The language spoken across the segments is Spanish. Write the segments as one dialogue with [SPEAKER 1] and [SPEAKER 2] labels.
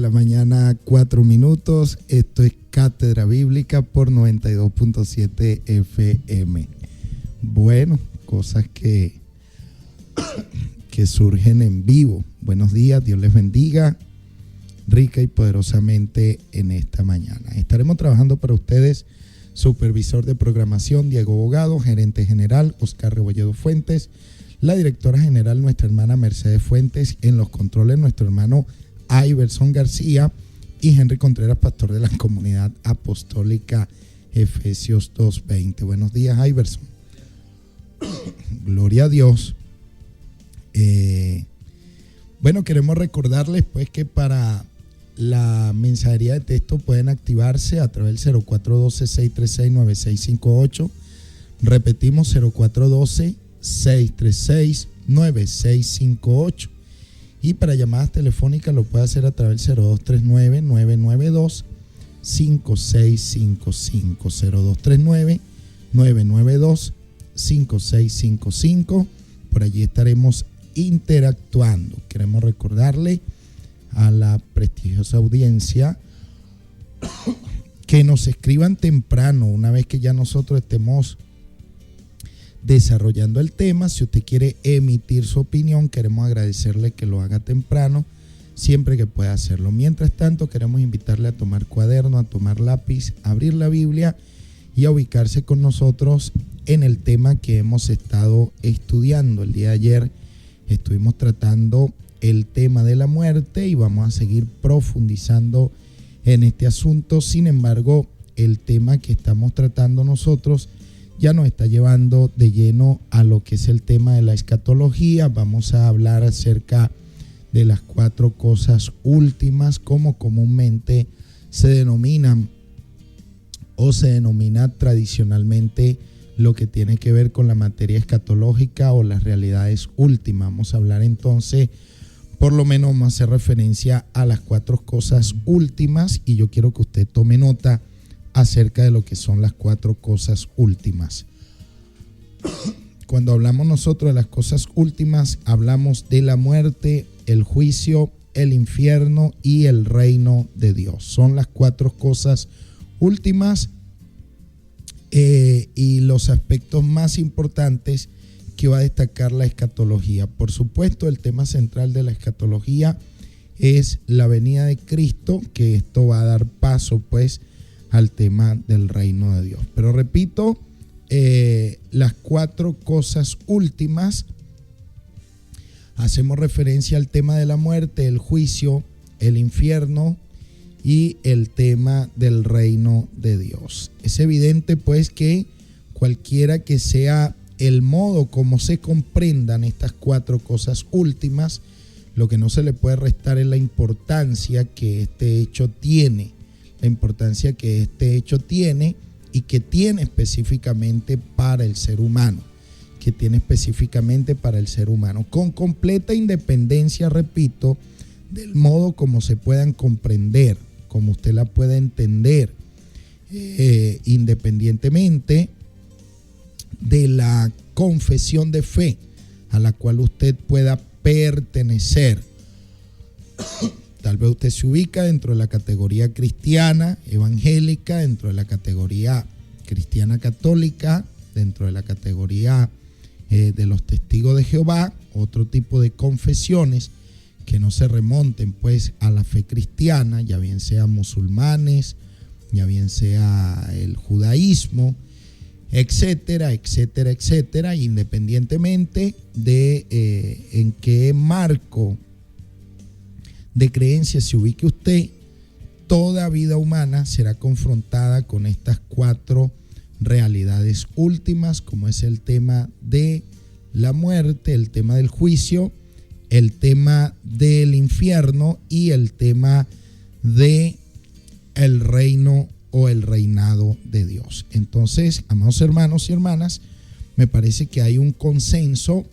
[SPEAKER 1] la mañana, 4 minutos. Esto es Cátedra Bíblica por 92.7 FM. Bueno, cosas que surgen en vivo. Buenos días, Dios les bendiga rica y poderosamente en esta mañana. Estaremos trabajando para ustedes, supervisor de programación Diego Bogado, gerente general Oscar Rebolledo Fuentes, la directora general nuestra hermana Mercedes Fuentes, en los controles nuestro hermano Iverson García y Henry Contreras, pastor de la comunidad apostólica Efesios 2:20. Buenos días, Iverson. Gloria a Dios. Bueno, queremos recordarles pues que para la mensajería de texto pueden activarse a través del 0412-636-9658. Repetimos, 0412-636-9658. Y para llamadas telefónicas lo puede hacer a través del 0239-992-5655. 0239-992-5655. Por allí estaremos interactuando. Queremos recordarle a la prestigiosa audiencia que nos escriban temprano, una vez que ya nosotros estemos desarrollando el tema. Si usted quiere emitir su opinión, queremos agradecerle que lo haga temprano, siempre que pueda hacerlo. Mientras tanto, queremos invitarle a tomar cuaderno, a tomar lápiz, a abrir la Biblia y a ubicarse con nosotros en el tema que hemos estado estudiando. El día de ayer estuvimos tratando el tema de la muerte y vamos a seguir profundizando en este asunto. Sin embargo, el tema que estamos tratando nosotros ya nos está llevando de lleno a lo que es el tema de la escatología. Vamos a hablar acerca de las 4 cosas últimas, como comúnmente se denominan o se denomina tradicionalmente lo que tiene que ver con la materia escatológica o las realidades últimas. Vamos a hablar entonces, por lo menos vamos a hacer referencia a las 4 cosas últimas, y yo quiero que usted tome nota acerca de lo que son las 4 cosas últimas. Cuando hablamos nosotros de las cosas últimas, hablamos de la muerte, el juicio, el infierno y el reino de Dios. Son las 4 cosas últimas y los aspectos más importantes que va a destacar la escatología. Por supuesto, el tema central de la escatología es la venida de Cristo, que esto va a dar paso pues al tema del reino de Dios. Pero repito, las 4 cosas últimas, hacemos referencia al tema de la muerte, el juicio, el infierno y el tema del reino de Dios. Es evidente pues que cualquiera que sea el modo como se comprendan estas 4 cosas últimas, lo que no se le puede restar es la importancia que este hecho tiene. La importancia que este hecho tiene y que tiene específicamente para el ser humano. Con completa independencia, repito, del modo como se puedan comprender, como usted la pueda entender, independientemente de la confesión de fe a la cual usted pueda pertenecer. Tal vez usted se ubica dentro de la categoría cristiana evangélica, dentro de la categoría cristiana católica, dentro de la categoría de los testigos de Jehová, otro tipo de confesiones que no se remonten pues a la fe cristiana, ya bien sea musulmanes, ya bien sea el judaísmo, etcétera, etcétera, etcétera, independientemente de en qué marco de creencia se ubique usted, toda vida humana será confrontada con estas 4 realidades últimas, como es el tema de la muerte, el tema del juicio, el tema del infierno y el tema de el reino o el reinado de Dios. Entonces, amados hermanos y hermanas, me parece que hay un consenso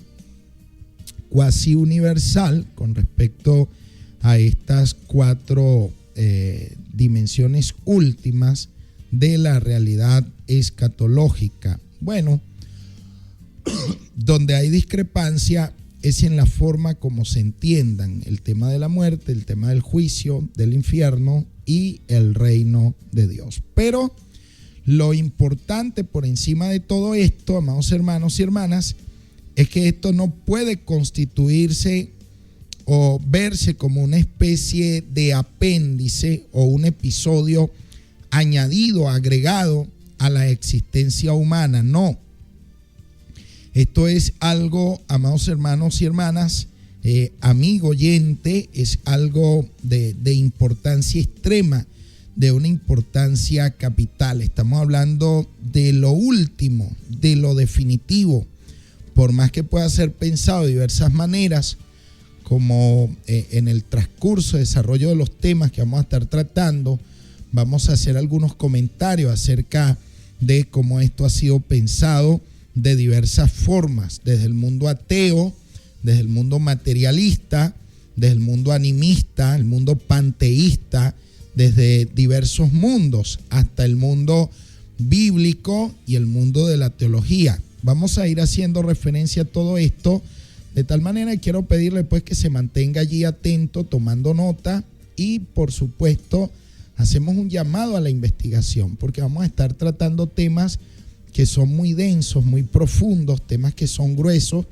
[SPEAKER 1] cuasi universal con respecto a estas 4 dimensiones últimas de la realidad escatológica. Bueno, donde hay discrepancia es en la forma como se entiendan el tema de la muerte, el tema del juicio, del infierno y el reino de Dios. Pero lo importante por encima de todo esto, amados hermanos y hermanas, es que esto no puede constituirse o verse como una especie de apéndice o un episodio añadido, agregado a la existencia humana. No. Esto es algo, amados hermanos y hermanas, amigo oyente, es algo de importancia extrema, de una importancia capital. Estamos hablando de lo último, de lo definitivo. Por más que pueda ser pensado de diversas maneras, como en el transcurso de desarrollo de los temas que vamos a estar tratando, vamos a hacer algunos comentarios acerca de cómo esto ha sido pensado de diversas formas, desde el mundo ateo, desde el mundo materialista, desde el mundo animista, el mundo panteísta, desde diversos mundos hasta el mundo bíblico y el mundo de la teología. Vamos a ir haciendo referencia a todo esto, de tal manera que quiero pedirle pues que se mantenga allí atento, tomando nota, y por supuesto hacemos un llamado a la investigación, porque vamos a estar tratando temas que son muy densos, muy profundos, temas que son gruesos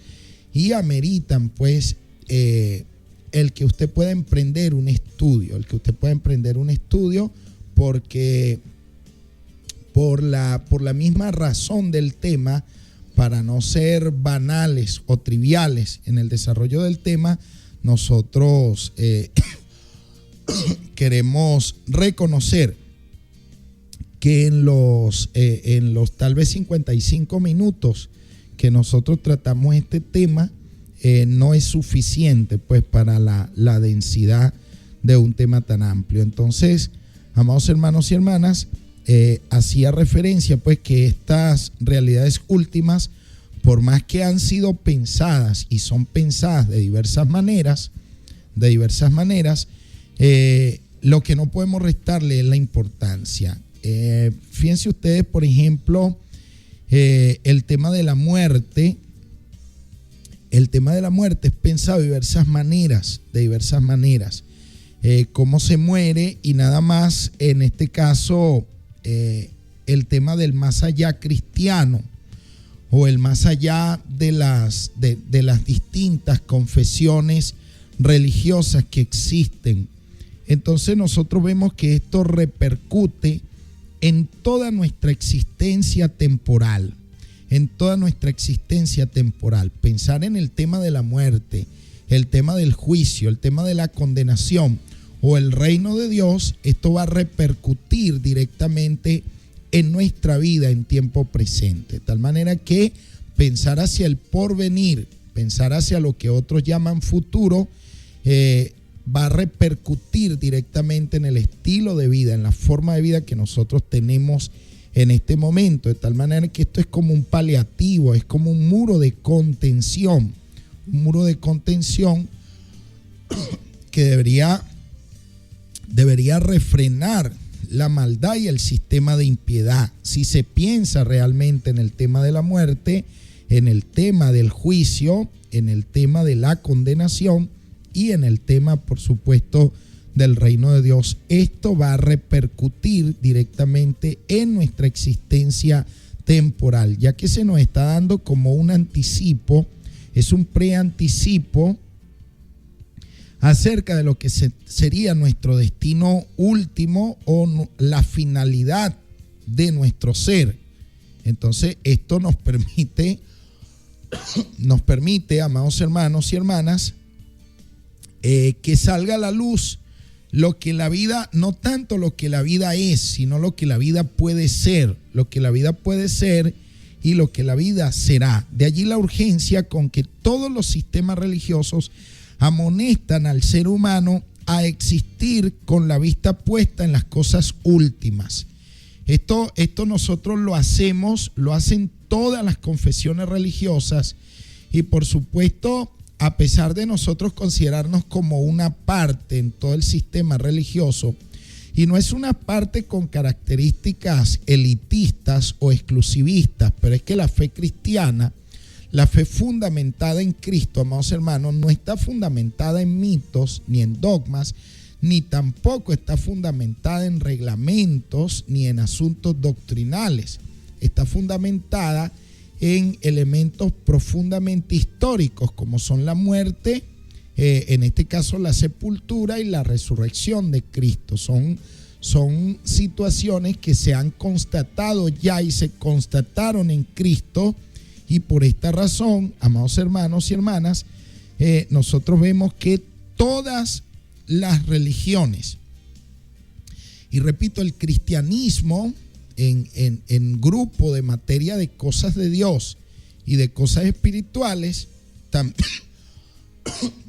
[SPEAKER 1] y ameritan pues el que usted pueda emprender un estudio, porque por la misma razón del tema, para no ser banales o triviales en el desarrollo del tema, nosotros queremos reconocer que en los tal vez 55 minutos que nosotros tratamos este tema, no es suficiente pues para la densidad de un tema tan amplio. Entonces, amados hermanos y hermanas, hacía referencia pues que estas realidades últimas, por más que han sido pensadas y son pensadas de diversas maneras, lo que no podemos restarle es la importancia. Fíjense ustedes, por ejemplo, el tema de la muerte. El tema de la muerte es pensado de diversas maneras. Cómo se muere, y nada más en este caso el tema del más allá cristiano, o el más allá de las distintas confesiones religiosas que existen. Entonces nosotros vemos que esto repercute en toda nuestra existencia temporal. Pensar en el tema de la muerte, el tema del juicio, el tema de la condenación o el reino de Dios, esto va a repercutir directamente en nuestra vida en tiempo presente. De tal manera que pensar hacia el porvenir, pensar hacia lo que otros llaman futuro, va a repercutir directamente en el estilo de vida, en la forma de vida que nosotros tenemos en este momento. De tal manera que esto es como un paliativo, es como un muro de contención, que debería refrenar la maldad y el sistema de impiedad. Si se piensa realmente en el tema de la muerte, en el tema del juicio, en el tema de la condenación y en el tema, por supuesto, del reino de Dios, esto va a repercutir directamente en nuestra existencia temporal, ya que se nos está dando como un anticipo, es un preanticipo acerca de lo que sería nuestro destino último o la finalidad de nuestro ser. Entonces esto nos permite, amados hermanos y hermanas, que salga a la luz lo que la vida, no tanto lo que la vida es, sino lo que la vida puede ser, y lo que la vida será. De allí la urgencia con que todos los sistemas religiosos amonestan al ser humano a existir con la vista puesta en las cosas últimas. Esto nosotros lo hacen todas las confesiones religiosas, y por supuesto, a pesar de nosotros considerarnos como una parte en todo el sistema religioso, y no es una parte con características elitistas o exclusivistas, pero es que la fe cristiana La fe fundamentada en Cristo, amados hermanos, no está fundamentada en mitos ni en dogmas, ni tampoco está fundamentada en reglamentos ni en asuntos doctrinales. Está fundamentada en elementos profundamente históricos, como son la muerte, en este caso la sepultura y la resurrección de Cristo. Son situaciones que se han constatado ya y se constataron en Cristo, y por esta razón, amados hermanos y hermanas, nosotros vemos que todas las religiones, y repito, el cristianismo en grupo de materia de cosas de Dios y de cosas espirituales,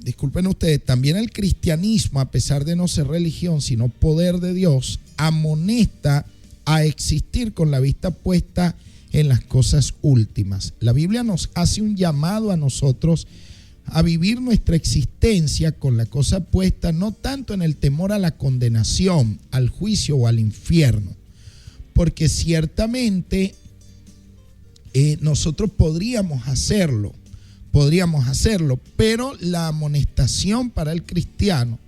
[SPEAKER 1] disculpen ustedes, también el cristianismo, a pesar de no ser religión, sino poder de Dios, amonesta a existir con la vista puesta en las cosas últimas. La Biblia nos hace un llamado a nosotros a vivir nuestra existencia con la cosa puesta no tanto en el temor a la condenación, al juicio o al infierno, porque ciertamente nosotros podríamos hacerlo, pero la amonestación para el cristiano,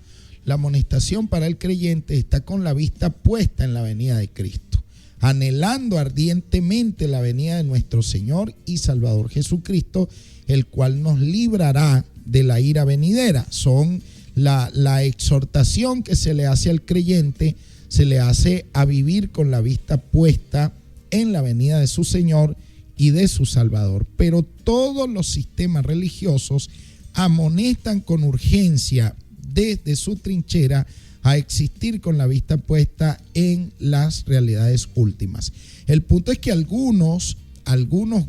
[SPEAKER 1] la amonestación para el creyente está con la vista puesta en la venida de Cristo, anhelando ardientemente la venida de nuestro Señor y Salvador Jesucristo, el cual nos librará de la ira venidera. Son la exhortación que se le hace al creyente, se le hace a vivir con la vista puesta en la venida de su Señor y de su Salvador. Pero todos los sistemas religiosos amonestan con urgencia desde su trinchera a existir con la vista puesta en las realidades últimas. El punto es que algunos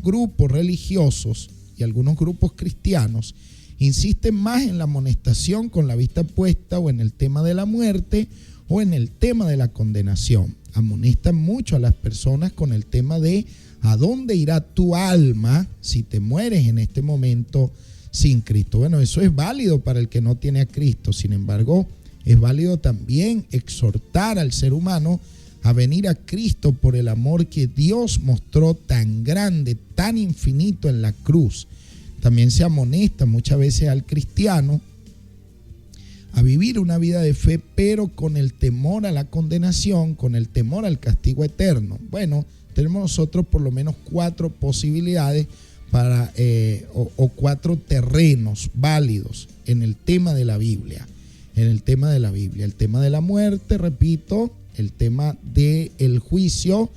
[SPEAKER 1] grupos religiosos y algunos grupos cristianos insisten más en la amonestación con la vista puesta o en el tema de la muerte o en el tema de la condenación. Amonestan mucho a las personas con el tema de ¿a dónde irá tu alma si te mueres en este momento sin Cristo? Bueno, eso es válido para el que no tiene a Cristo. Sin embargo, es válido también exhortar al ser humano a venir a Cristo por el amor que Dios mostró tan grande, tan infinito en la cruz. También se amonesta muchas veces al cristiano a vivir una vida de fe, pero con el temor a la condenación, con el temor al castigo eterno. Bueno, tenemos nosotros por lo menos 4 posibilidades o 4 terrenos válidos en el tema de la Biblia. El tema de la muerte, repito, el tema del juicio,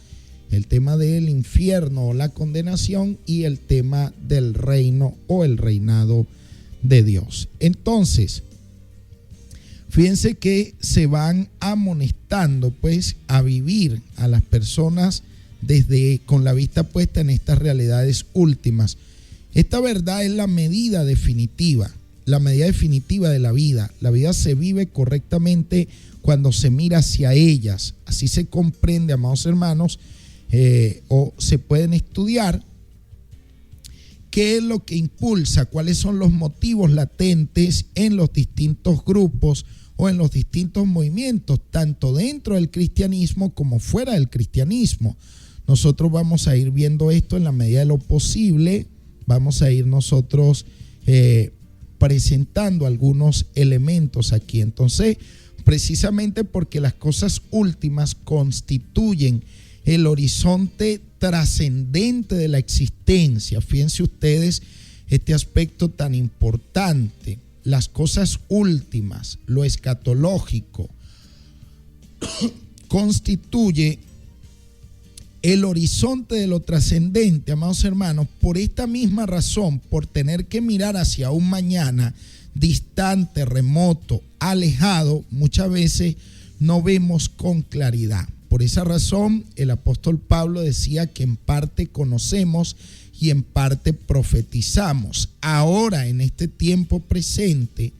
[SPEAKER 1] el tema del infierno o la condenación y el tema del reino o el reinado de Dios. Entonces, fíjense que se van amonestando pues a vivir a las personas con la vista puesta en estas realidades últimas. Esta verdad es la medida definitiva de la vida. La vida se vive correctamente cuando se mira hacia ellas. Así se comprende, amados hermanos, o se pueden estudiar qué es lo que impulsa, cuáles son los motivos latentes en los distintos grupos o en los distintos movimientos, tanto dentro del cristianismo como fuera del cristianismo. Nosotros vamos a ir viendo esto en la medida de lo posible, vamos a ir nosotros presentando algunos elementos aquí. Entonces, precisamente porque las cosas últimas constituyen el horizonte trascendente de la existencia. Fíjense ustedes este aspecto tan importante. Las cosas últimas, lo escatológico, constituye el horizonte de lo trascendente, amados hermanos. Por esta misma razón, por tener que mirar hacia un mañana distante, remoto, alejado, muchas veces no vemos con claridad. Por esa razón, el apóstol Pablo decía que en parte conocemos y en parte profetizamos. Ahora, en este tiempo presente,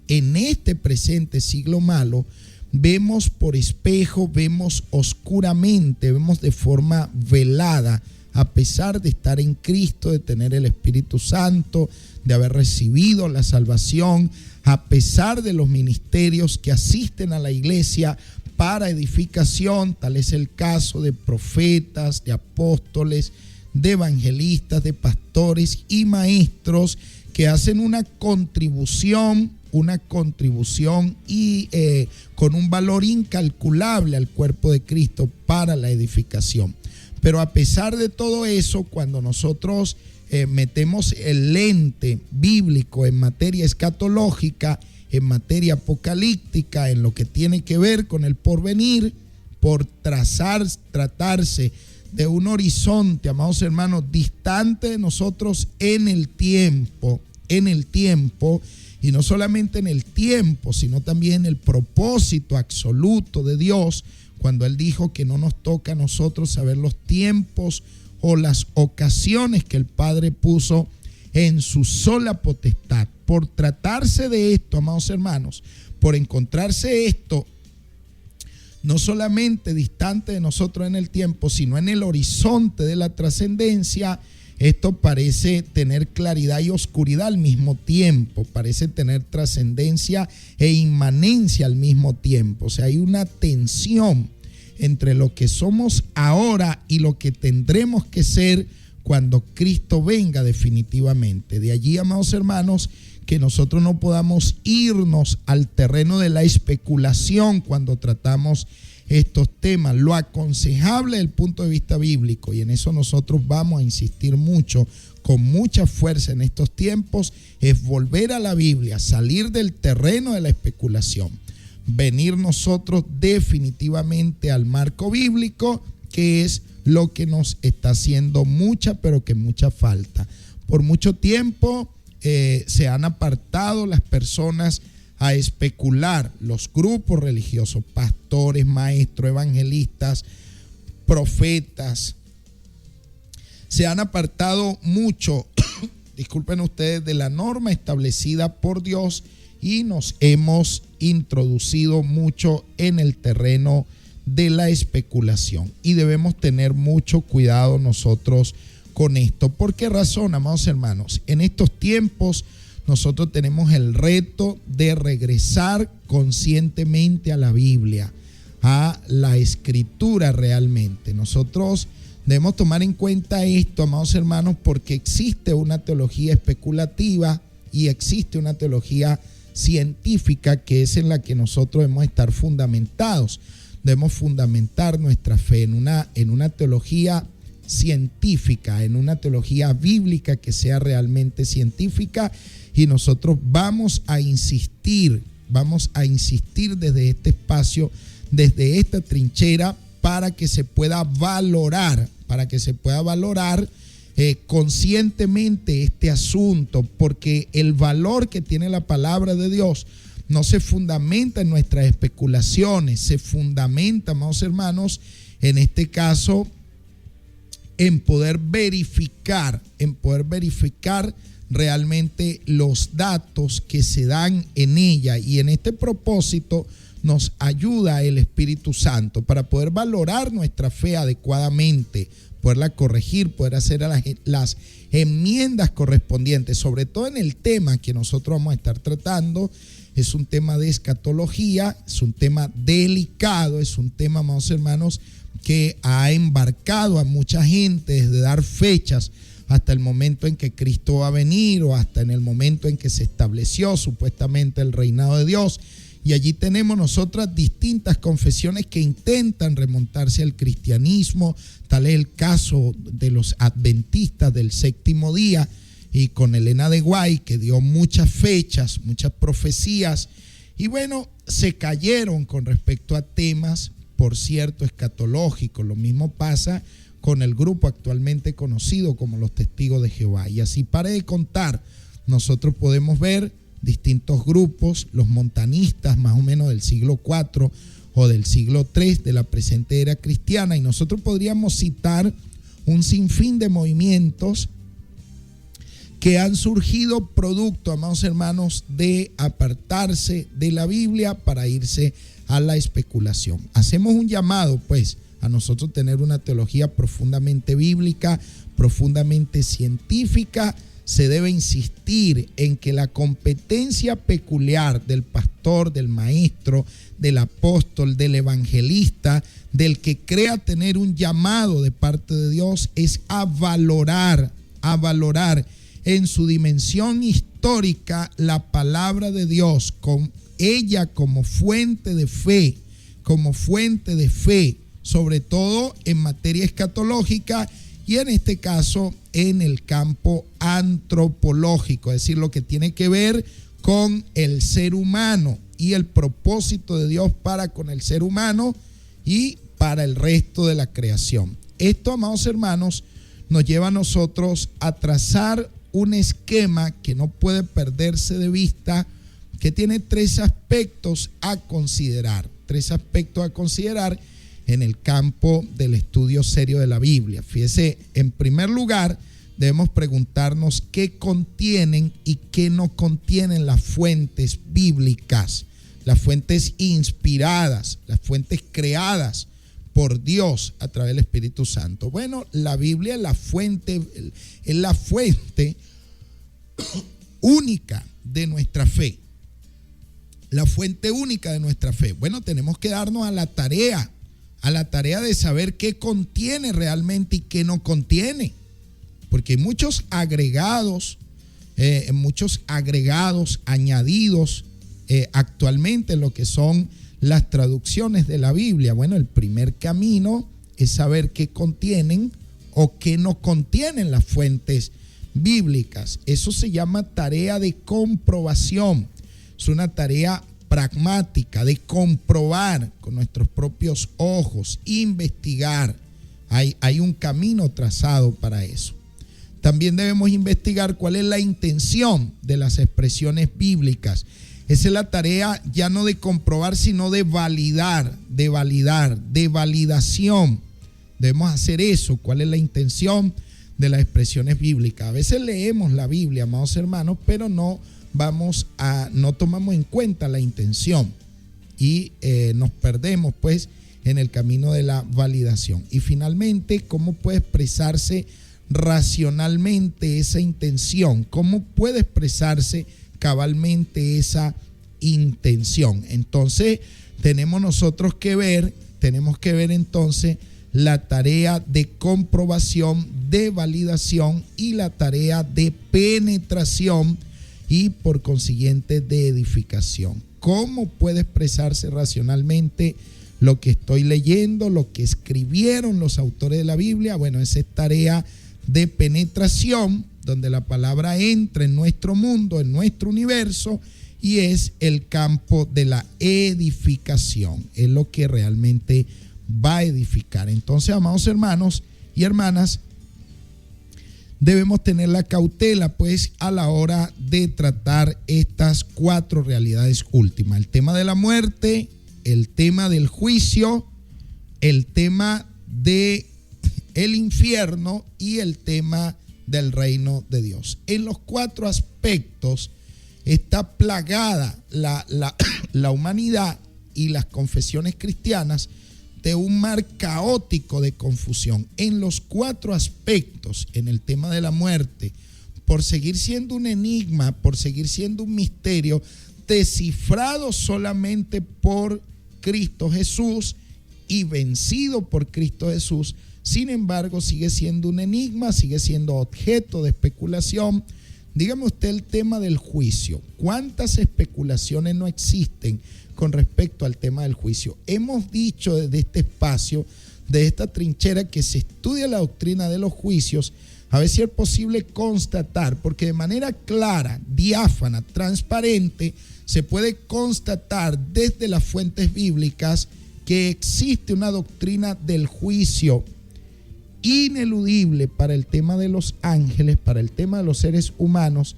[SPEAKER 1] en este presente siglo malo, vemos por espejo, vemos oscuramente, vemos de forma velada, a pesar de estar en Cristo, de tener el Espíritu Santo, de haber recibido la salvación, a pesar de los ministerios que asisten a la iglesia para edificación. Tal es el caso de profetas, de apóstoles, de evangelistas, de pastores y maestros que hacen una contribución y con un valor incalculable al cuerpo de Cristo para la edificación. Pero a pesar de todo eso, cuando nosotros metemos el lente bíblico en materia escatológica, en materia apocalíptica, en lo que tiene que ver con el porvenir, por tratarse de un horizonte, amados hermanos, distante de nosotros en el tiempo, y no solamente en el tiempo, sino también en el propósito absoluto de Dios, cuando Él dijo que no nos toca a nosotros saber los tiempos o las ocasiones que el Padre puso en su sola potestad. Por tratarse de esto, amados hermanos, por encontrarse esto no solamente distante de nosotros en el tiempo, sino en el horizonte de la trascendencia, esto parece tener claridad y oscuridad al mismo tiempo, parece tener trascendencia e inmanencia al mismo tiempo. O sea, hay una tensión entre lo que somos ahora y lo que tendremos que ser cuando Cristo venga definitivamente. De allí, amados hermanos, que nosotros no podamos irnos al terreno de la especulación cuando tratamos estos temas. Lo aconsejable desde el punto de vista bíblico, y en eso nosotros vamos a insistir mucho, con mucha fuerza en estos tiempos, es volver a la Biblia, salir del terreno de la especulación, venir nosotros definitivamente al marco bíblico, que es lo que nos está haciendo mucha, pero que mucha falta. Por mucho tiempo se han apartado las personas a especular, los grupos religiosos, pastores, maestros, evangelistas, profetas, se han apartado mucho, disculpen ustedes, de la norma establecida por Dios, y nos hemos introducido mucho en el terreno de la especulación, y debemos tener mucho cuidado nosotros con esto. ¿Por qué razón, amados hermanos? En estos tiempos nosotros tenemos el reto de regresar conscientemente a la Biblia, a la Escritura realmente. Nosotros debemos tomar en cuenta esto, amados hermanos, porque existe una teología especulativa y existe una teología científica, que es en la que nosotros debemos estar fundamentados. Debemos fundamentar nuestra fe en una teología científica, en una teología bíblica que sea realmente científica, y nosotros vamos a insistir desde este espacio, desde esta trinchera, para que se pueda valorar conscientemente este asunto, porque el valor que tiene la palabra de Dios no se fundamenta en nuestras especulaciones, se fundamenta, amados hermanos, en este caso, en poder verificar realmente los datos que se dan en ella, y en este propósito nos ayuda el Espíritu Santo para poder valorar nuestra fe adecuadamente, poderla corregir, poder hacer las enmiendas correspondientes, sobre todo en el tema que nosotros vamos a estar tratando. Es un tema de escatología, es un tema delicado, es un tema, amados hermanos, que ha embarcado a mucha gente desde dar fechas hasta el momento en que Cristo va a venir, o hasta en el momento en que se estableció supuestamente el reinado de Dios. Y allí tenemos nosotras distintas confesiones que intentan remontarse al cristianismo. Tal es el caso de los adventistas del séptimo día, y con Elena de White, que dio muchas fechas, muchas profecías, y bueno, se cayeron con respecto a temas, por cierto, escatológicos. Lo mismo pasa con el grupo actualmente conocido como los Testigos de Jehová. Y así, para de contar, nosotros podemos ver distintos grupos, los montanistas más o menos del siglo IV o del siglo III de la presente era cristiana, y nosotros podríamos citar un sinfín de movimientos que han surgido producto, amados hermanos, de apartarse de la Biblia para irse a la especulación. Hacemos un llamado, pues, a nosotros tener una teología profundamente bíblica, profundamente científica, se debe insistir en que la competencia peculiar del pastor, del maestro, del apóstol, del evangelista, del que crea tener un llamado de parte de Dios, es a valorar en su dimensión histórica la palabra de Dios, con ella como fuente de fe, sobre todo en materia escatológica y en este caso en el campo antropológico, es decir, lo que tiene que ver con el ser humano y el propósito de Dios para con el ser humano y para el resto de la creación. Esto, amados hermanos, nos lleva a nosotros a trazar un esquema que no puede perderse de vista, que tiene tres aspectos a considerar en el campo del estudio serio de la Biblia. Fíjese, en primer lugar, debemos preguntarnos qué contienen y qué no contienen las fuentes bíblicas, las fuentes inspiradas, las fuentes creadas por Dios a través del Espíritu Santo. Bueno, la Biblia es la fuente única de nuestra fe. La fuente única de nuestra fe. Bueno, tenemos que darnos a la tarea de saber qué contiene realmente y qué no contiene. Porque hay muchos agregados añadidos actualmente en lo que son las traducciones de la Biblia. Bueno, el primer camino es saber qué contienen o qué no contienen las fuentes bíblicas. Eso se llama tarea de comprobación. Es una tarea pragmática de comprobar con nuestros propios ojos, investigar. Hay un camino trazado para eso. También debemos investigar cuál es la intención de las expresiones bíblicas. Esa es la tarea ya no de comprobar, sino de validar, de validación. Debemos hacer eso. ¿Cuál es la intención de las expresiones bíblicas? A veces leemos la Biblia, amados hermanos, pero no tomamos en cuenta la intención y nos perdemos pues en el camino de la validación. Y finalmente, ¿cómo puede expresarse racionalmente esa intención? ¿Cómo puede expresarse cabalmente esa intención? Entonces tenemos que ver entonces la tarea de comprobación, de validación y la tarea de penetración y por consiguiente de edificación. ¿Cómo puede expresarse racionalmente lo que estoy leyendo, lo que escribieron los autores de la Biblia? Bueno, esa es tarea de penetración, donde la palabra entra en nuestro mundo, en nuestro universo, y es el campo de la edificación, es lo que realmente va a edificar. Entonces, amados hermanos y hermanas, debemos tener la cautela pues a la hora de tratar estas cuatro realidades últimas: el tema de la muerte, el tema del juicio, el tema de el infierno y el tema del reino de Dios. En los cuatro aspectos está plagada la humanidad y las confesiones cristianas de un mar caótico de confusión. En los cuatro aspectos, en el tema de la muerte, por seguir siendo un enigma, por seguir siendo un misterio, descifrado solamente por Cristo Jesús y vencido por Cristo Jesús, sin embargo sigue siendo un enigma, sigue siendo objeto de especulación. Dígame usted el tema del juicio. ¿Cuántas especulaciones no existen con respecto al tema del juicio? Hemos dicho desde este espacio, de esta trinchera, que se estudia la doctrina de los juicios, a ver si es posible constatar, porque de manera clara, diáfana, transparente, se puede constatar desde las fuentes bíblicas que existe una doctrina del juicio ineludible para el tema de los ángeles, para el tema de los seres humanos,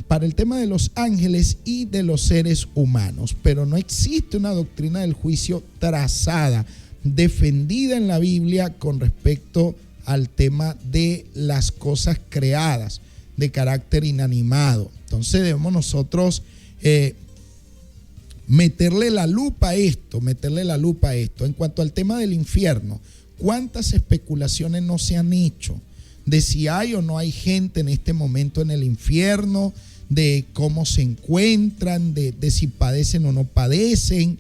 [SPEAKER 1] para el tema de los ángeles y de los seres humanos, pero no existe una doctrina del juicio trazada, defendida en la Biblia con respecto al tema de las cosas creadas de carácter inanimado. Entonces debemos nosotros meterle la lupa a esto. En cuanto al tema del infierno, ¿cuántas especulaciones no se han hecho de si hay o no hay gente en este momento en el infierno, de cómo se encuentran, de si padecen o no padecen.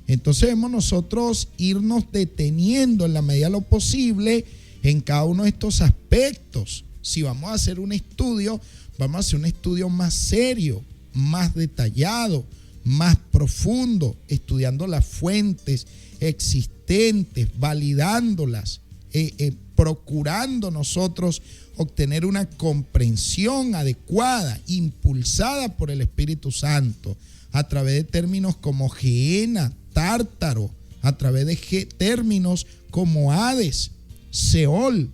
[SPEAKER 1] Entonces debemos nosotros irnos deteniendo en la medida de lo posible en cada uno de estos aspectos. Si vamos a hacer un estudio, vamos a hacer un estudio más serio, más detallado, más profundo, estudiando las fuentes existentes, validándolas, procurando nosotros obtener una comprensión adecuada, impulsada por el Espíritu Santo, a través de términos como Gehenna, Tártaro, a través de términos como Hades, Seol.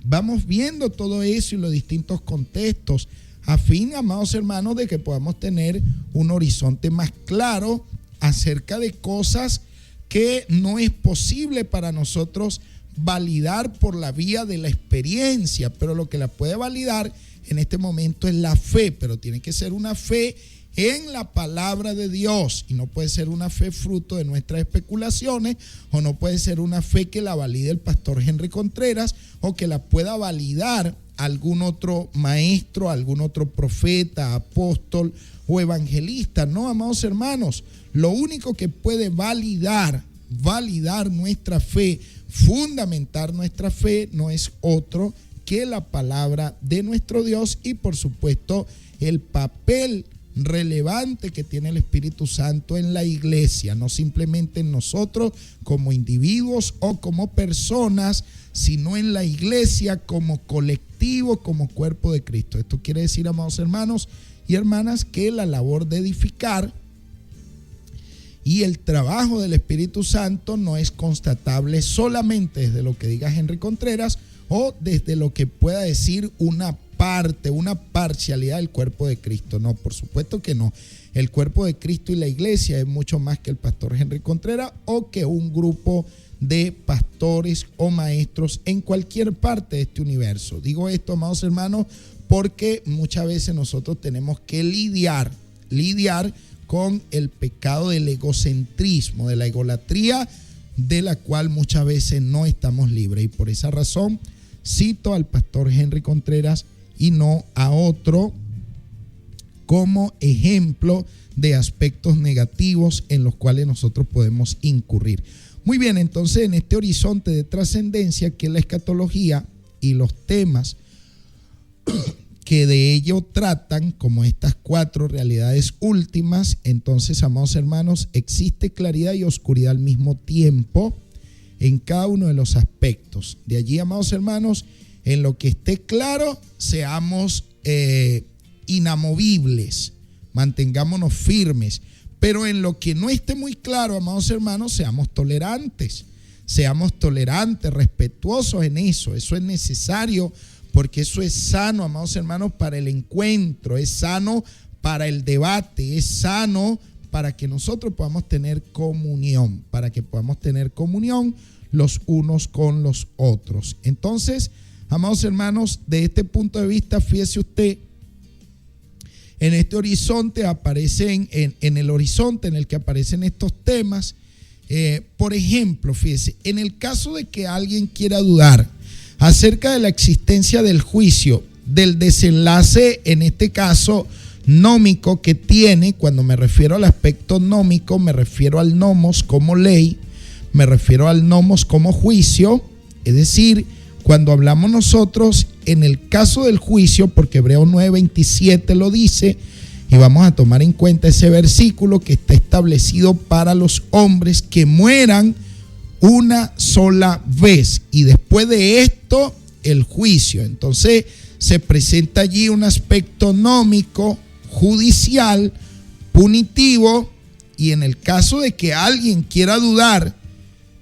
[SPEAKER 1] Vamos viendo todo eso y los distintos contextos, a fin, amados hermanos, de que podamos tener un horizonte más claro acerca de cosas que no es posible para nosotros validar por la vía de la experiencia, pero lo que la puede validar en este momento es la fe, pero tiene que ser una fe en la palabra de Dios y no puede ser una fe fruto de nuestras especulaciones, o no puede ser una fe que la valide el pastor Henry Contreras o que la pueda validar algún otro maestro, algún otro profeta, apóstol o evangelista. No, amados hermanos, lo único que puede validar nuestra fe, fundamentar nuestra fe, no es otro que la palabra de nuestro Dios y, por supuesto, el papel relevante que tiene el Espíritu Santo en la iglesia, no simplemente en nosotros como individuos o como personas, sino en la iglesia como colectivo, como cuerpo de Cristo. Esto quiere decir, amados hermanos y hermanas, que la labor de edificar y el trabajo del Espíritu Santo no es constatable solamente desde lo que diga Henry Contreras o desde lo que pueda decir una parte, una parcialidad del cuerpo de Cristo. No, por supuesto que no. El cuerpo de Cristo y la iglesia es mucho más que el pastor Henry Contreras o que un grupo de pastores o maestros en cualquier parte de este universo. Digo esto, amados hermanos, porque muchas veces nosotros tenemos que lidiar con el pecado del egocentrismo, de la egolatría, de la cual muchas veces no estamos libres. Y por esa razón cito al pastor Henry Contreras y no a otro como ejemplo de aspectos negativos en los cuales nosotros podemos incurrir. Muy bien, entonces en este horizonte de trascendencia que es la escatología y los temas que de ello tratan, como estas 4 realidades últimas, entonces, amados hermanos, existe claridad y oscuridad al mismo tiempo en cada uno de los aspectos. De allí, amados hermanos, en lo que esté claro, seamos inamovibles, mantengámonos firmes, pero en lo que no esté muy claro, amados hermanos, seamos tolerantes, respetuosos en eso. Eso es necesario, porque eso es sano, amados hermanos, para el encuentro, es sano para el debate, es sano para que nosotros podamos tener comunión, los unos con los otros. Entonces, amados hermanos, de este punto de vista, fíjese usted, en este horizonte aparecen, en el horizonte en el que aparecen estos temas, por ejemplo, fíjese, en el caso de que alguien quiera dudar acerca de la existencia del juicio, del desenlace, en este caso, nómico que tiene, cuando me refiero al aspecto nómico, me refiero al nomos como ley, me refiero al nomos como juicio, es decir, cuando hablamos nosotros en el caso del juicio, porque Hebreos 9:27 lo dice, y vamos a tomar en cuenta ese versículo que está establecido para los hombres que mueran una sola vez, y después de esto el juicio. Entonces se presenta allí un aspecto nómico, judicial, punitivo, y en el caso de que alguien quiera dudar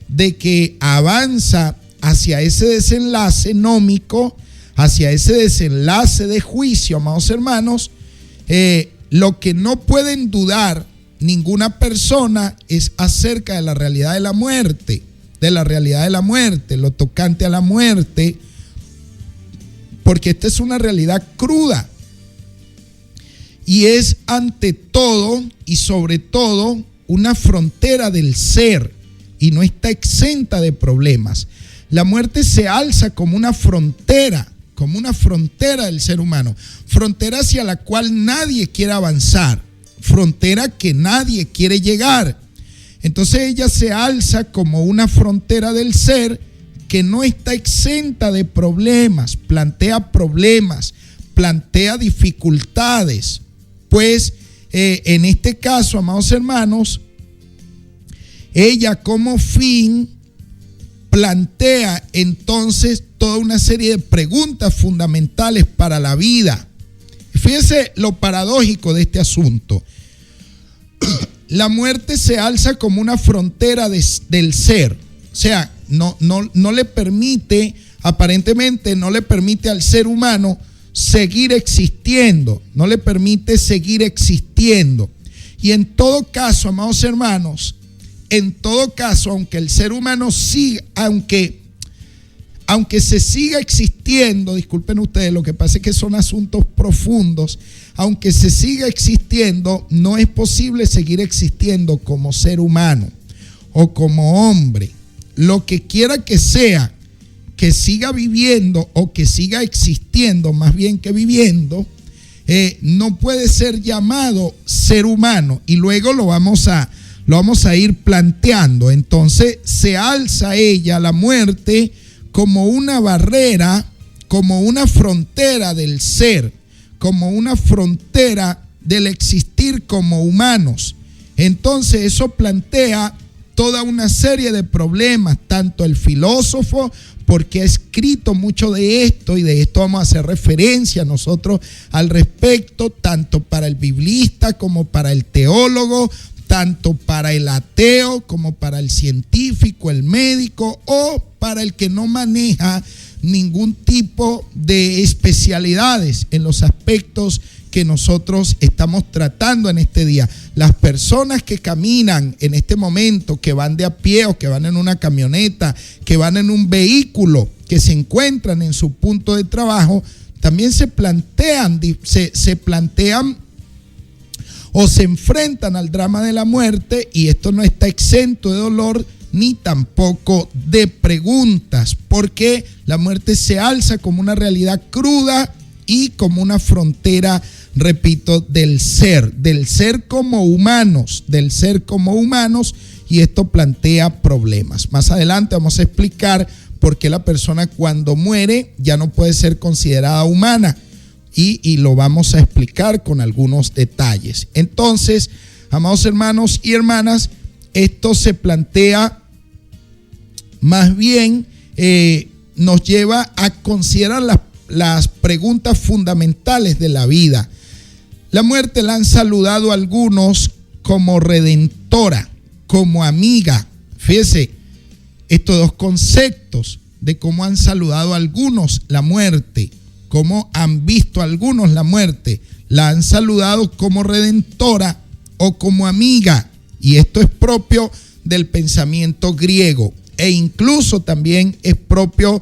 [SPEAKER 1] de que avanza hacia ese desenlace nómico, hacia ese desenlace de juicio, amados hermanos, lo que no pueden dudar ninguna persona es acerca de la realidad de la muerte, lo tocante a la muerte, porque esta es una realidad cruda y es ante todo y sobre todo una frontera del ser y no está exenta de problemas. La muerte se alza como una frontera como una frontera del ser humano, frontera hacia la cual nadie quiere avanzar, frontera que nadie quiere llegar. Entonces ella se alza como una frontera del ser que no está exenta de problemas, plantea dificultades. Pues en este caso, amados hermanos, ella como fin plantea entonces toda una serie de preguntas fundamentales para la vida. Fíjese lo paradójico de este asunto. La muerte se alza como una frontera del ser. O sea, no le permite, aparentemente no le permite al ser humano seguir existiendo. No le permite seguir existiendo. Y en todo caso, amados hermanos, en todo caso, aunque el ser humano siga, aunque se siga existiendo, disculpen ustedes, lo que pasa es que son asuntos profundos, aunque se siga existiendo, no es posible seguir existiendo como ser humano o como hombre. Lo que quiera que sea, que siga viviendo o que siga existiendo, más bien que viviendo, no puede ser llamado ser humano. Y luego lo vamos a ir planteando. Entonces se alza ella, la muerte, como una barrera, como una frontera del ser, como una frontera del existir como humanos. Entonces eso plantea toda una serie de problemas, tanto el filósofo, porque ha escrito mucho de esto, y de esto vamos a hacer referencia nosotros al respecto, tanto para el biblista como para el teólogo, tanto para el ateo como para el científico, el médico, o para el que no maneja ningún tipo de especialidades en los aspectos que nosotros estamos tratando en este día. Las personas que caminan en este momento, que van de a pie o que van en una camioneta, que van en un vehículo, que se encuentran en su punto de trabajo, también se plantean o se enfrentan al drama de la muerte, y esto no está exento de dolor ni tampoco de preguntas, porque la muerte se alza como una realidad cruda y como una frontera, repito, del ser como humanos, y esto plantea problemas. Más adelante vamos a explicar por qué la persona cuando muere ya no puede ser considerada humana, y lo vamos a explicar con algunos detalles. Entonces, amados hermanos y hermanas, esto se plantea más bien, nos lleva a considerar las preguntas fundamentales de la vida. La muerte la han saludado algunos como redentora, como amiga. Fíjese, estos dos conceptos de cómo han saludado algunos la muerte, cómo han visto algunos la muerte. La han saludado como redentora o como amiga, y esto es propio del pensamiento griego, e incluso también es propio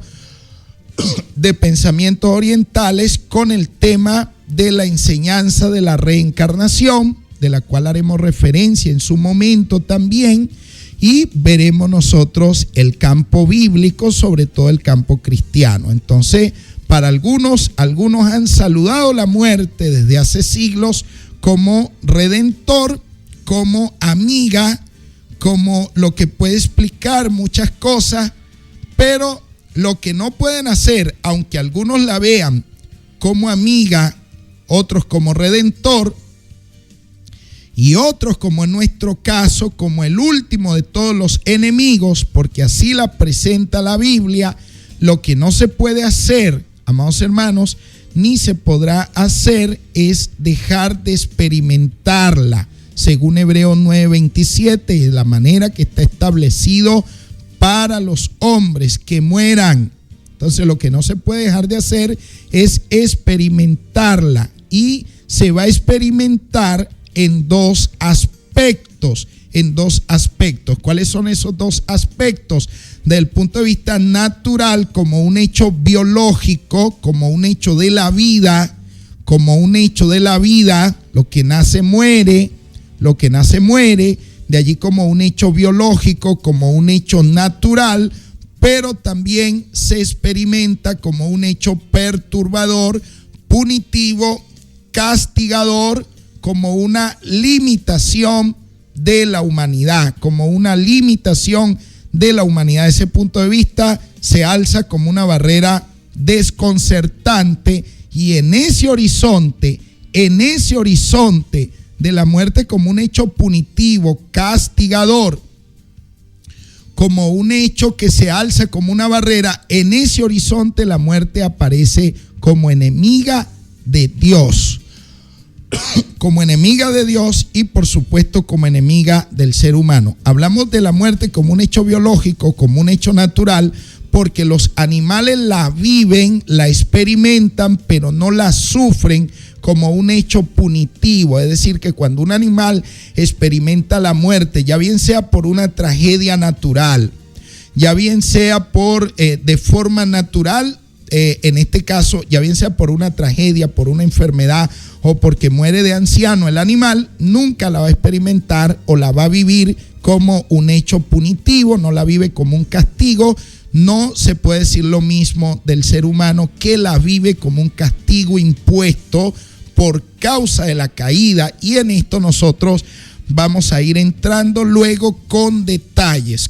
[SPEAKER 1] de pensamientos orientales, con el tema de la enseñanza de la reencarnación, de la cual haremos referencia en su momento también, y veremos nosotros el campo bíblico, sobre todo el campo cristiano. Entonces, para algunos han saludado la muerte desde hace siglos como redentor, como amiga, como lo que puede explicar muchas cosas, pero lo que no pueden hacer, aunque algunos la vean como amiga, otros como redentor, y otros, como en nuestro caso, como el último de todos los enemigos, porque así la presenta la Biblia, lo que no se puede hacer, amados hermanos, ni se podrá hacer, es dejar de experimentarla, según Hebreos 9:27, y de la manera que está establecido para los hombres que mueran. Entonces, lo que no se puede dejar de hacer es experimentarla, y se va a experimentar en dos aspectos. ¿Cuáles son esos dos aspectos? Desde el punto de vista natural, como un hecho biológico, como un hecho de la vida, lo que nace muere, de allí como un hecho biológico, como un hecho natural, pero también se experimenta como un hecho perturbador, punitivo, castigador, como una limitación de la humanidad, como una limitación de la humanidad. Desde ese punto de vista se alza como una barrera desconcertante, y en ese horizonte de la muerte como un hecho punitivo, castigador, como un hecho que se alza como una barrera, en ese horizonte la muerte aparece como enemiga de Dios, como enemiga de Dios y por supuesto como enemiga del ser humano. Hablamos de la muerte como un hecho biológico, como un hecho natural, porque los animales la viven, la experimentan, pero no la sufren como un hecho punitivo. Es decir, que cuando un animal experimenta la muerte, ya bien sea por una tragedia natural, ya bien sea por de forma natural, en este caso, ya bien sea por una tragedia, por una enfermedad o porque muere de anciano, el animal nunca la va a experimentar o la va a vivir como un hecho punitivo, no la vive como un castigo. No se puede decir lo mismo del ser humano, que la vive como un castigo impuesto por causa de la caída, y en esto nosotros vamos a ir entrando luego con detalles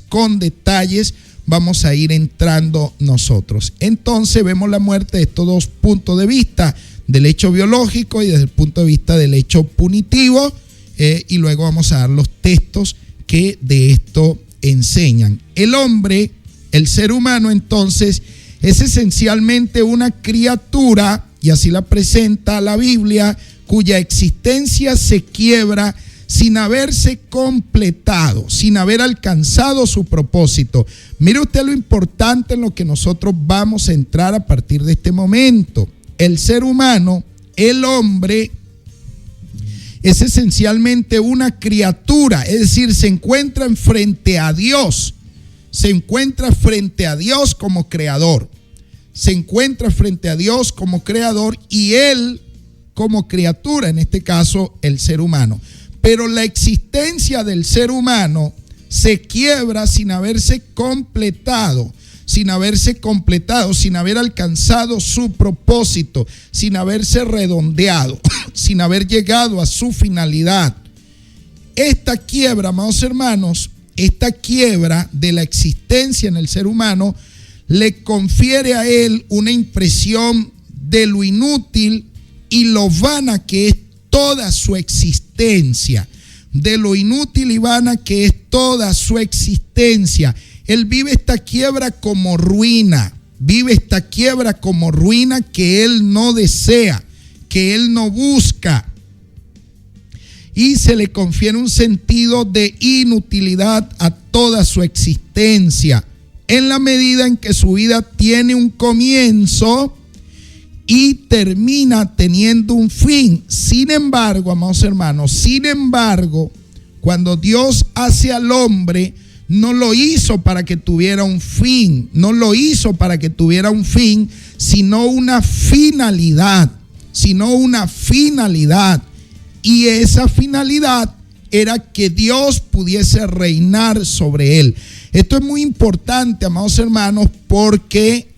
[SPEAKER 1] vamos a ir entrando nosotros. Entonces vemos la muerte de estos dos puntos de vista, del hecho biológico y desde el punto de vista del hecho punitivo, y luego vamos a dar los textos que de esto enseñan. El hombre, el ser humano, entonces, es esencialmente una criatura, y así la presenta la Biblia, cuya existencia se quiebra sin haberse completado, sin haber alcanzado su propósito. Mire usted lo importante en lo que nosotros vamos a entrar a partir de este momento. El ser humano, el hombre, es esencialmente una criatura, es decir, se encuentra frente a Dios. Se encuentra frente a Dios como creador. Se encuentra frente a Dios como creador y él como criatura, en este caso el ser humano. Pero la existencia del ser humano se quiebra sin haberse completado, sin haber alcanzado su propósito, sin haberse redondeado, sin haber llegado a su finalidad. Esta quiebra, amados hermanos, esta quiebra de la existencia en el ser humano le confiere a él una impresión de lo inútil y lo vana que es toda su existencia, de lo inútil y vana que es toda su existencia. Él vive esta quiebra como ruina, que él no desea, que él no busca. Y se le confiere un sentido de inutilidad a toda su existencia, en la medida en que su vida tiene un comienzo y termina teniendo un fin. Sin embargo, amados hermanos, cuando Dios hace al hombre, no lo hizo para que tuviera un fin, sino una finalidad. Y esa finalidad era que Dios pudiese reinar sobre él. Esto es muy importante, amados hermanos, porque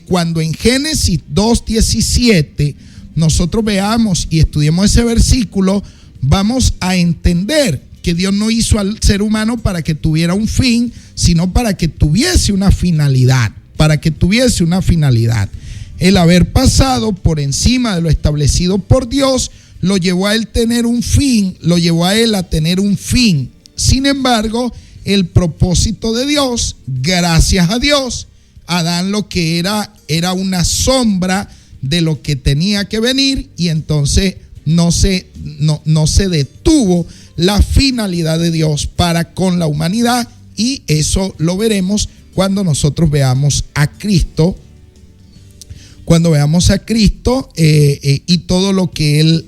[SPEAKER 1] cuando en Génesis 2:17 nosotros veamos y estudiemos ese versículo, vamos a entender que Dios no hizo al ser humano para que tuviera un fin, sino para que tuviese una finalidad, El haber pasado por encima de lo establecido por Dios lo llevó a él a tener un fin. Sin embargo, el propósito de Dios, gracias a Dios, Adán lo que era una sombra de lo que tenía que venir, y entonces no se detuvo la finalidad de Dios para con la humanidad, y eso lo veremos cuando nosotros veamos a Cristo, y todo lo que Él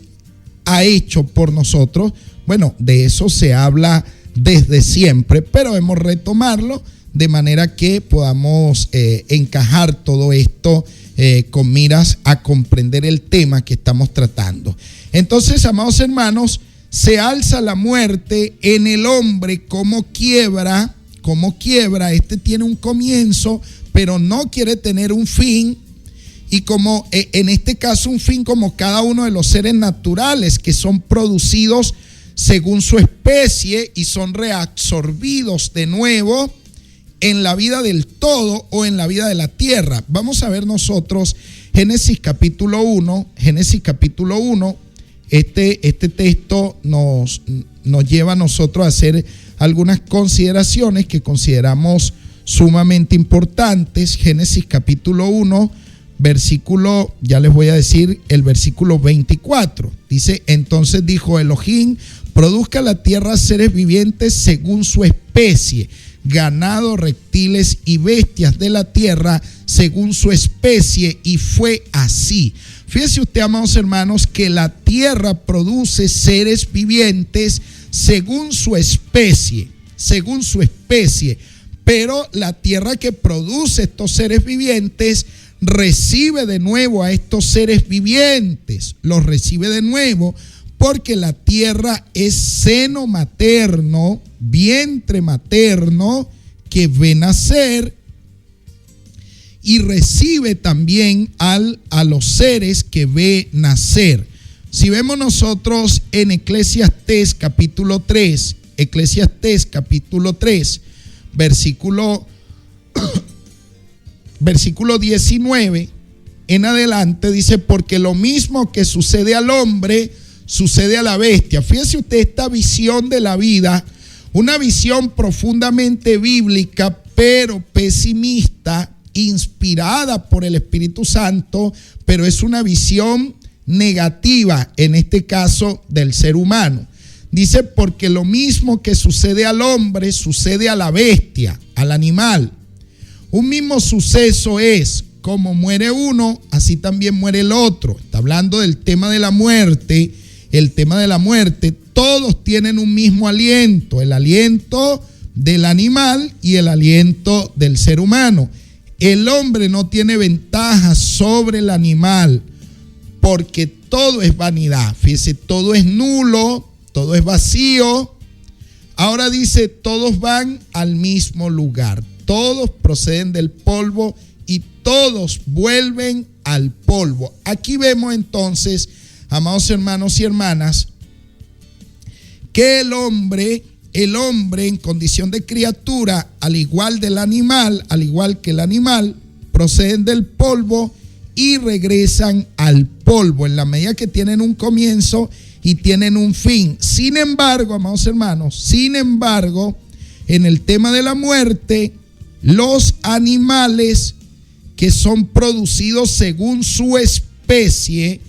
[SPEAKER 1] ha hecho por nosotros. Bueno, de eso se habla desde siempre, pero debemos retomarlo de manera que podamos encajar todo esto con miras a comprender el tema que estamos tratando. Entonces, amados hermanos, se alza la muerte en el hombre como quiebra cómo quiebra. Este tiene un comienzo, pero no quiere tener un fin. Y como en este caso un fin como cada uno de los seres naturales que son producidos según su especie y son reabsorbidos de nuevo en la vida del todo o en la vida de la tierra. Vamos a ver nosotros Génesis capítulo 1. Génesis capítulo 1. Este texto nos lleva a nosotros a hacer algunas consideraciones que consideramos sumamente importantes. Génesis capítulo 1, versículo, ya les voy a decir el versículo 24. Dice: entonces dijo Elohim, produzca la tierra seres vivientes según su especie, ganado, reptiles y bestias de la tierra según su especie, y fue así. Fíjese usted, amados hermanos, que la tierra produce seres vivientes según su especie, pero la tierra que produce estos seres vivientes recibe de nuevo a estos seres vivientes, los recibe de nuevo, porque la tierra es seno materno, vientre materno que ve nacer, y recibe también a los seres que ve nacer. Si vemos nosotros en Eclesiastés capítulo 3, versículo 19 en adelante, dice: porque lo mismo que sucede al hombre, sucede a la bestia. Fíjese usted esta visión de la vida, una visión profundamente bíblica, pero pesimista, inspirada por el Espíritu Santo, pero es una visión negativa, en este caso del ser humano. Dice: porque lo mismo que sucede al hombre, sucede a la bestia, al animal. Un mismo suceso es: como muere uno, así también muere el otro. Está hablando del tema de la muerte. El tema de la muerte, todos tienen un mismo aliento, el aliento del animal y el aliento del ser humano. El hombre no tiene ventaja sobre el animal, porque todo es vanidad. Fíjese, todo es nulo, todo es vacío. Ahora dice: todos van al mismo lugar, todos proceden del polvo y todos vuelven al polvo. Aquí vemos entonces, amados hermanos y hermanas, que el hombre en condición de criatura, al igual que el animal, proceden del polvo y regresan al polvo, en la medida que tienen un comienzo y tienen un fin. Sin embargo, amados hermanos, en el tema de la muerte, los animales que son producidos según su especie,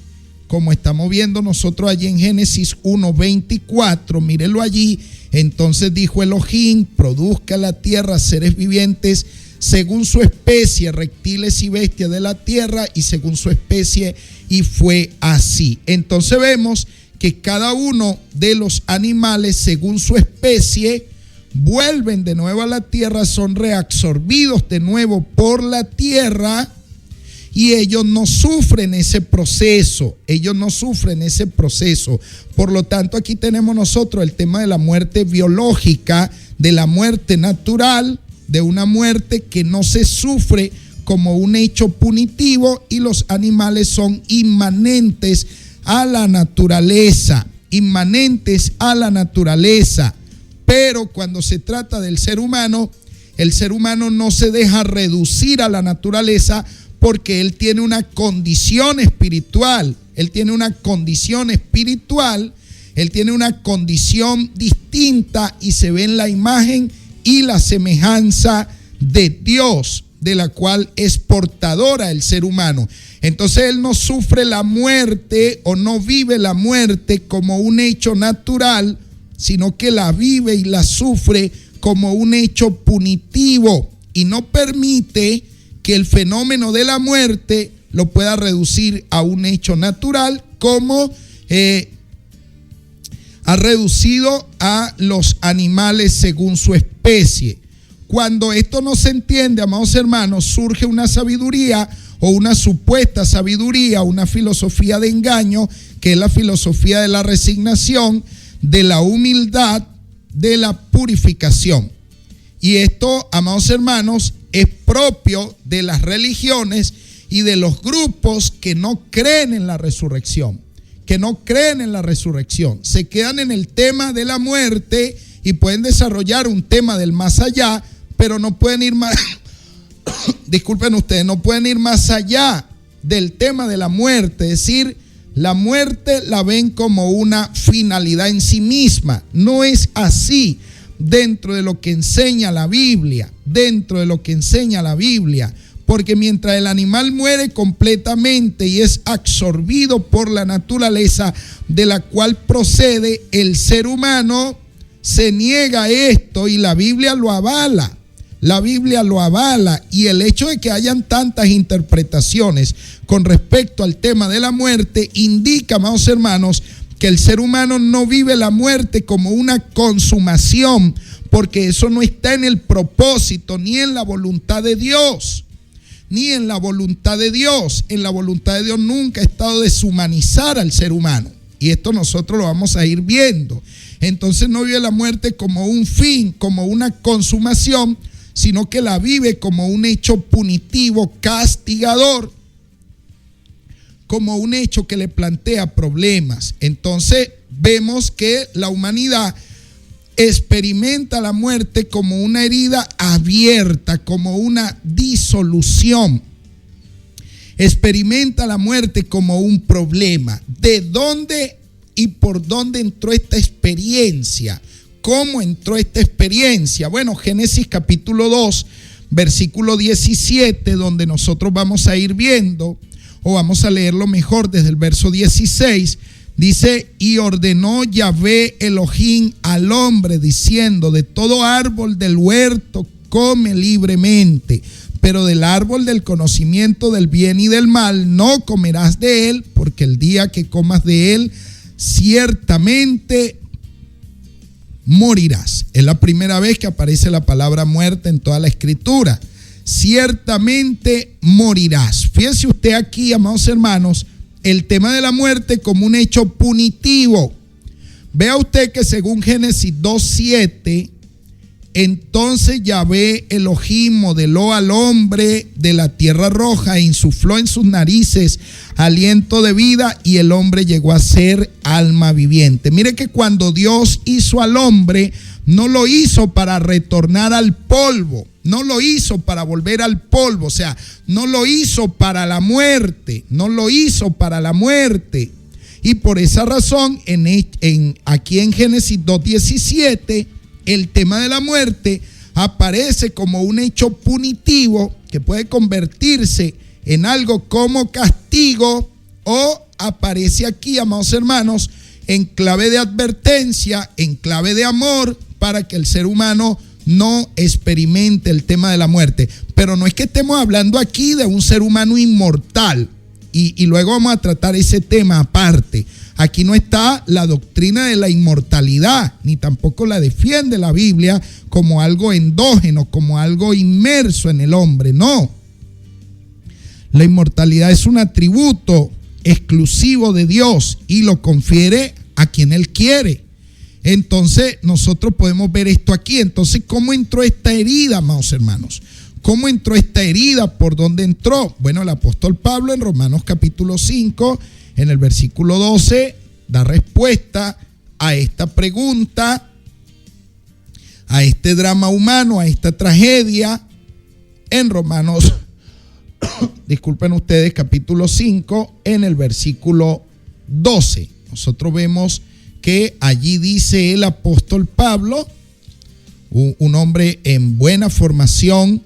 [SPEAKER 1] como estamos viendo nosotros allí en Génesis 1:24, mírenlo allí. Entonces dijo Elohim: produzca la tierra seres vivientes según su especie, reptiles y bestias de la tierra, y según su especie, y fue así. Entonces vemos que cada uno de los animales, según su especie, vuelven de nuevo a la tierra, son reabsorbidos de nuevo por la tierra, y ellos no sufren ese proceso, Por lo tanto, aquí tenemos nosotros el tema de la muerte biológica, de la muerte natural, de una muerte que no se sufre como un hecho punitivo, y los animales son inmanentes a la naturaleza, Pero cuando se trata del ser humano, el ser humano no se deja reducir a la naturaleza, porque él tiene una condición espiritual, él tiene una condición distinta, y se ve en la imagen y la semejanza de Dios, de la cual es portadora el ser humano. Entonces él no sufre la muerte o no vive la muerte como un hecho natural, sino que la vive y la sufre como un hecho punitivo, y no permite que el fenómeno de la muerte lo pueda reducir a un hecho natural, como ha reducido a los animales según su especie. Cuando esto no se entiende, amados hermanos, surge una sabiduría, o una supuesta sabiduría, una filosofía de engaño, que es la filosofía de la resignación, de la humildad, de la purificación. Y esto, amados hermanos, es propio de las religiones y de los grupos que no creen en la resurrección. Se quedan en el tema de la muerte y pueden desarrollar un tema del más allá, pero no pueden ir más, disculpen ustedes, no pueden ir más allá del tema de la muerte. Es decir, la muerte la ven como una finalidad en sí misma. No es así dentro de lo que enseña la Biblia, porque mientras el animal muere completamente y es absorbido por la naturaleza de la cual procede, el ser humano se niega a esto y la Biblia lo avala. Y el hecho de que hayan tantas interpretaciones con respecto al tema de la muerte indica, amados hermanos, que el ser humano no vive la muerte como una consumación, porque eso no está en el propósito ni en la voluntad de Dios. En la voluntad de Dios nunca ha estado deshumanizar al ser humano. Y esto nosotros lo vamos a ir viendo. Entonces no vive la muerte como un fin, como una consumación, sino que la vive como un hecho punitivo, castigador, como un hecho que le plantea problemas. Entonces vemos que la humanidad experimenta la muerte como una herida abierta, como una disolución. Experimenta la muerte como un problema. ¿De dónde y por dónde entró esta experiencia? ¿Cómo entró esta experiencia? Bueno, Génesis capítulo 2, versículo 17, donde nosotros vamos a ir viendo, o vamos a leerlo mejor desde el verso 16, dice: y ordenó Yahvé Elohim al hombre, diciendo: de todo árbol del huerto come libremente, pero del árbol del conocimiento del bien y del mal no comerás de él, porque el día que comas de él, ciertamente morirás. Es la primera vez que aparece la palabra muerte en toda la escritura. Ciertamente morirás. Fíjense usted aquí, amados hermanos, el tema de la muerte como un hecho punitivo. Vea usted que según Génesis 2:7, entonces Yahvé Elohim modeló al hombre de la tierra roja e insufló en sus narices aliento de vida y el hombre llegó a ser alma viviente. Mire que cuando Dios hizo al hombre, no lo hizo para retornar al polvo, no lo hizo para volver al polvo, o sea, no lo hizo para la muerte, Y por esa razón, aquí en Génesis 2:17, el tema de la muerte aparece como un hecho punitivo que puede convertirse en algo como castigo, o aparece aquí, amados hermanos, en clave de advertencia, en clave de amor, para que el ser humano no experimente el tema de la muerte. Pero no es que estemos hablando aquí de un ser humano inmortal, y luego vamos a tratar ese tema aparte. Aquí no está la doctrina de la inmortalidad, ni tampoco la defiende la Biblia como algo endógeno, como algo inmerso en el hombre. No. La inmortalidad es un atributo exclusivo de Dios y lo confiere a quien Él quiere. Entonces nosotros podemos ver esto aquí. Entonces, ¿cómo entró esta herida, amados hermanos? ¿Cómo entró esta herida? ¿Por dónde entró? Bueno, el apóstol Pablo en Romanos capítulo 5, en el versículo 12, da respuesta a esta pregunta, a este drama humano, a esta tragedia, en Romanos, disculpen ustedes, capítulo 5, en el versículo 12. Nosotros vemos que allí dice el apóstol Pablo, un hombre en buena formación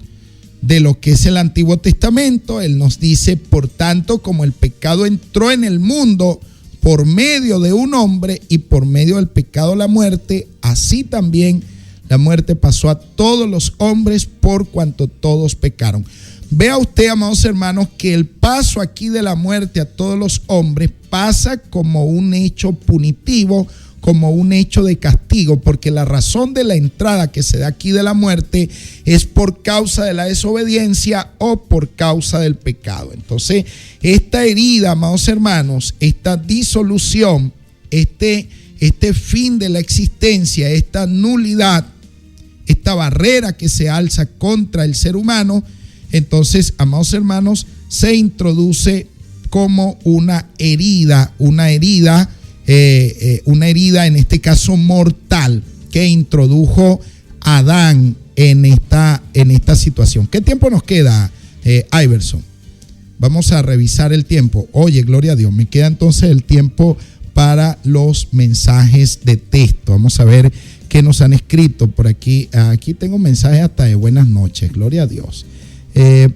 [SPEAKER 1] de lo que es el Antiguo Testamento. Él nos dice: por tanto, como el pecado entró en el mundo por medio de un hombre y por medio del pecado la muerte, así también la muerte pasó a todos los hombres por cuanto todos pecaron. Vea usted, amados hermanos, que el paso aquí de la muerte a todos los hombres pasa como un hecho punitivo, como un hecho de castigo, porque la razón de la entrada que se da aquí de la muerte es por causa de la desobediencia o por causa del pecado. Entonces, esta herida, amados hermanos, esta disolución, este fin de la existencia, esta nulidad esta barrera que se alza contra el ser humano, entonces, amados hermanos, se introduce como una herida, en este caso mortal, que introdujo Adán en esta situación. ¿Qué tiempo nos queda, Iverson? Vamos a revisar el tiempo. Oye, gloria a Dios, me queda entonces el tiempo para los mensajes de texto. Vamos a ver qué nos han escrito por aquí. Aquí tengo mensajes hasta de buenas noches, gloria a Dios.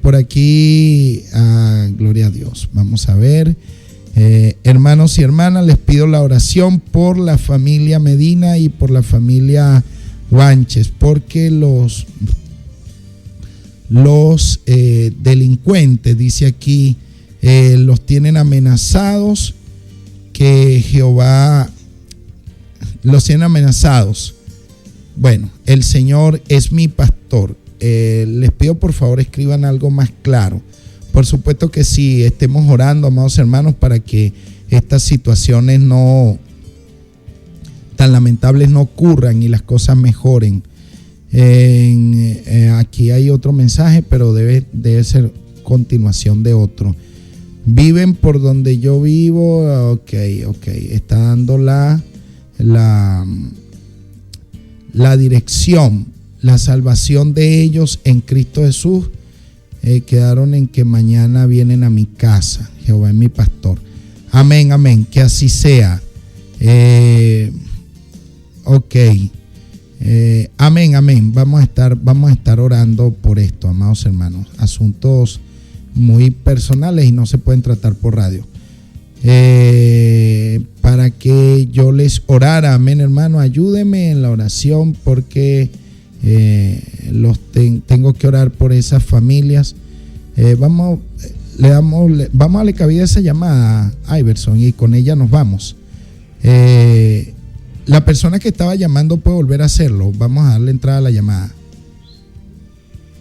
[SPEAKER 1] Por aquí, gloria a Dios. Vamos a ver. Hermanos y hermanas, les pido la oración por la familia Medina y por la familia Guanches, porque los delincuentes, dice aquí, los tienen amenazados, que Jehová los tiene amenazados. Bueno, el Señor es mi pastor. Les pido por favor escriban algo más claro. Por supuesto que sí, estemos orando, amados hermanos, para que estas situaciones tan lamentables no ocurran y las cosas mejoren. Aquí hay otro mensaje, pero debe ser continuación de otro. Viven por donde yo vivo. Ok. Está dando la dirección, la salvación de ellos en Cristo Jesús. Quedaron en que mañana vienen a mi casa. Jehová es mi pastor. Amén, amén. Que así sea. Amén, amén. Vamos a estar orando por esto, amados hermanos. Asuntos muy personales y no se pueden tratar por radio. Para que yo les orara, amén, hermano. Ayúdeme en la oración porque tengo que orar por esas familias. Vamos a darle cabida a esa llamada, Iverson, y con ella nos vamos. La persona que estaba llamando puede volver a hacerlo. Vamos a darle entrada a la llamada.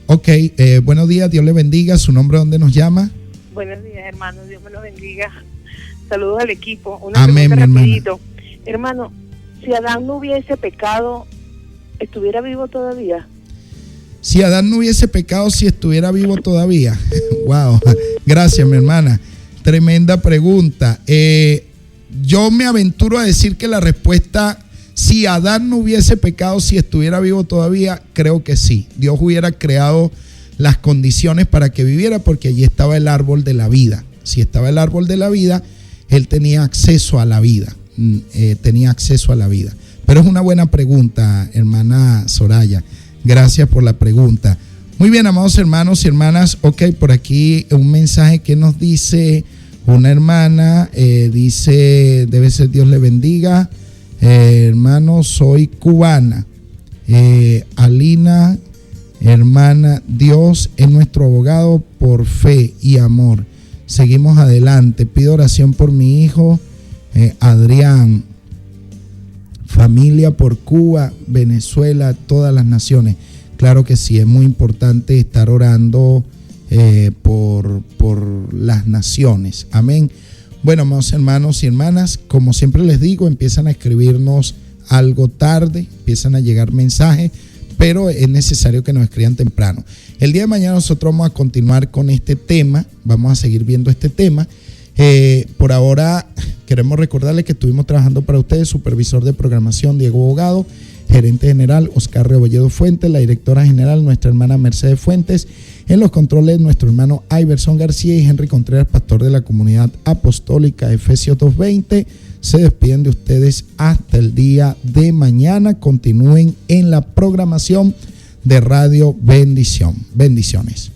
[SPEAKER 1] Ok, buenos días, Dios le bendiga. ¿Su nombre, dónde nos llama?
[SPEAKER 2] Buenos días, hermano, Dios me lo bendiga. Saludos al equipo.
[SPEAKER 1] Amén, mi
[SPEAKER 2] rapidito. Hermano, si Adán no hubiese pecado, ¿estuviera vivo todavía?
[SPEAKER 1] Si Adán no hubiese pecado, si estuviera vivo todavía. Wow, gracias, mi hermana. Tremenda pregunta. Yo me aventuro a decir que la respuesta, si Adán no hubiese pecado, si estuviera vivo todavía, creo que sí. Dios hubiera creado las condiciones para que viviera, porque allí estaba el árbol de la vida. Si estaba el árbol de la vida, él tenía acceso a la vida. Pero es una buena pregunta, hermana Soraya. Gracias por la pregunta. Muy bien, amados hermanos y hermanas. Ok, por aquí un mensaje que nos dice una hermana. Dice, debe ser Dios le bendiga. Hermano, soy cubana. Alina, hermana, Dios es nuestro abogado por fe y amor. Seguimos adelante. Pido oración por mi hijo, Adrián. Familia por Cuba, Venezuela, todas las naciones. Claro que sí, es muy importante estar orando por las naciones. Amén. Bueno, amados hermanos y hermanas, como siempre les digo, empiezan a escribirnos algo tarde, empiezan a llegar mensajes, pero es necesario que nos escriban temprano. El día de mañana nosotros vamos a continuar con este tema, vamos a seguir viendo este tema. Por ahora queremos recordarles que estuvimos trabajando para ustedes, supervisor de programación Diego Bogado, gerente general Oscar Rebolledo Fuentes, la directora general nuestra hermana Mercedes Fuentes, en los controles nuestro hermano Iverson García y Henry Contreras, pastor de la comunidad apostólica Efesios 2:20. Se despiden de ustedes hasta el día de mañana. Continúen en la programación de Radio Bendición. Bendiciones.